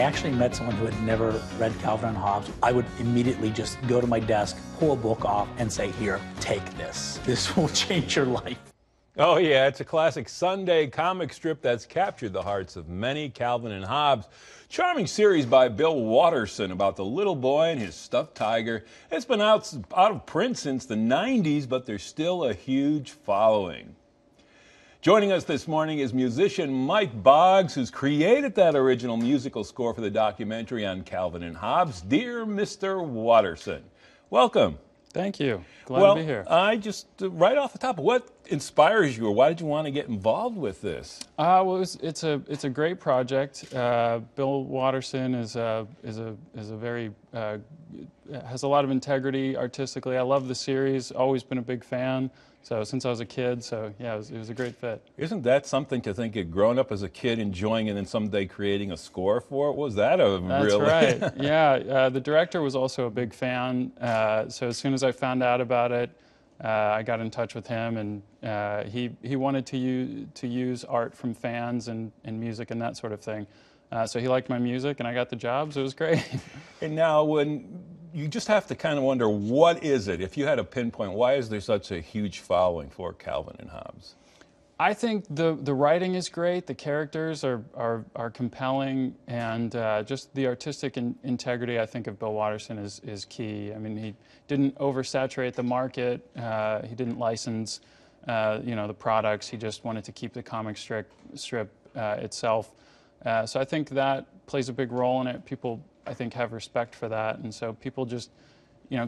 actually met someone who had never read Calvin and Hobbes. I would immediately just go to my desk, pull a book off, and say, here, take this. This will change your life. Oh yeah, it's a classic Sunday comic strip that's captured the hearts of many. Calvin and Hobbes. Charming series by Bill Watterson about the little boy and his stuffed tiger. It's been out of print since the 90s, but there's still a huge following. Joining us this morning is musician Mike Boggs, who's created that original musical score for the documentary on Calvin and Hobbes, Dear Mr. Watterson. Welcome. Thank you. Glad to be here. I just, right off the top, what inspires you, or why did you want to get involved with this? Well, it's a great project. Bill Watterson is a very has a lot of integrity artistically. I love the series. Always been a big fan. So since I was a kid, so yeah, it was a great fit. Isn't that something to think of growing up as a kid, enjoying it, and then someday creating a score for it? Was that a That's right. Yeah, the director was also a big fan. So as soon as I found out about it, I got in touch with him, and he wanted to use art from fans and music and that sort of thing. So he liked my music, and I got the job, so it was great. And now, when you just have to kind of wonder, what is it? If you had a pinpoint, why is there such a huge following for Calvin and Hobbes? I think the writing is great, the characters are compelling, and just the artistic integrity, I think, of Bill Watterson is key. I mean, he didn't oversaturate the market, he didn't license the products, he just wanted to keep the comic strip itself. So I think that plays a big role in it. People, I think, have respect for that, and so people just,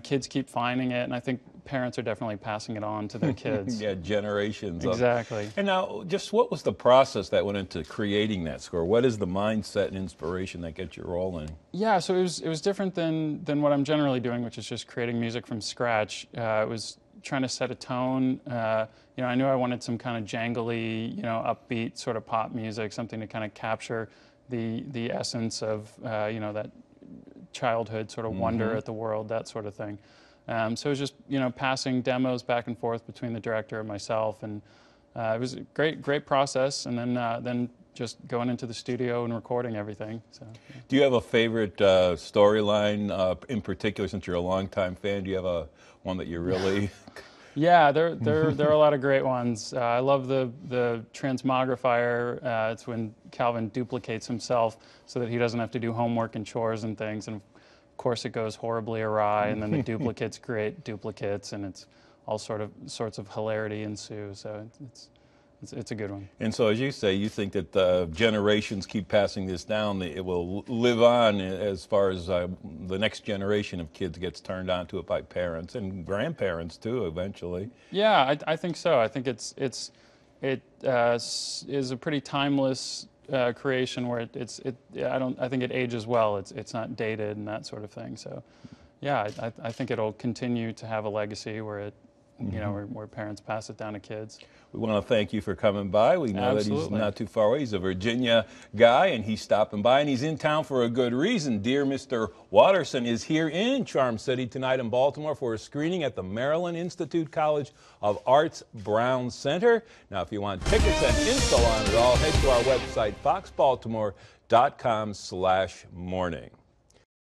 kids keep finding it, and I think parents are definitely passing it on to their kids. Yeah, generations. Exactly. And now, just what was the process that went into creating that score? What is the mindset and inspiration that gets you rolling? Yeah, so it was different than what I'm generally doing, which is just creating music from scratch. It was trying to set a tone. I knew I wanted some kind of jangly, upbeat sort of pop music, something to kind of capture the essence of, that childhood sort of wonder at the world, that sort of thing. So it was just, passing demos back and forth between the director and myself, and it was a great process, and then just going into the studio and recording everything. So, yeah. Do you have a favorite storyline in particular, since you're a longtime fan? Do you have one that you really... Yeah, there are a lot of great ones. I love the transmogrifier. It's when Calvin duplicates himself so that he doesn't have to do homework and chores and things. And of course, it goes horribly awry, and then the duplicates create duplicates, and it's all sorts of hilarity ensues. So it's a good one. And so, as you say, you think that the generations keep passing this down, it will live on as far as the next generation of kids gets turned on to it by parents and grandparents too, eventually. Yeah, I think so. I think it is a pretty timeless creation where I think it ages well. It's not dated and that sort of thing. So, yeah, I think it'll continue to have a legacy where it. Where parents pass it down to kids. We want to thank you for coming by. We know that he's not too far away. He's a Virginia guy, and he's stopping by, and he's in town for a good reason. Dear Mr. Watterson is here in Charm City tonight in Baltimore for a screening at the Maryland Institute College of Arts Brown Center. Now, if you want tickets and info on it all, head to our website, foxbaltimore.com/morning.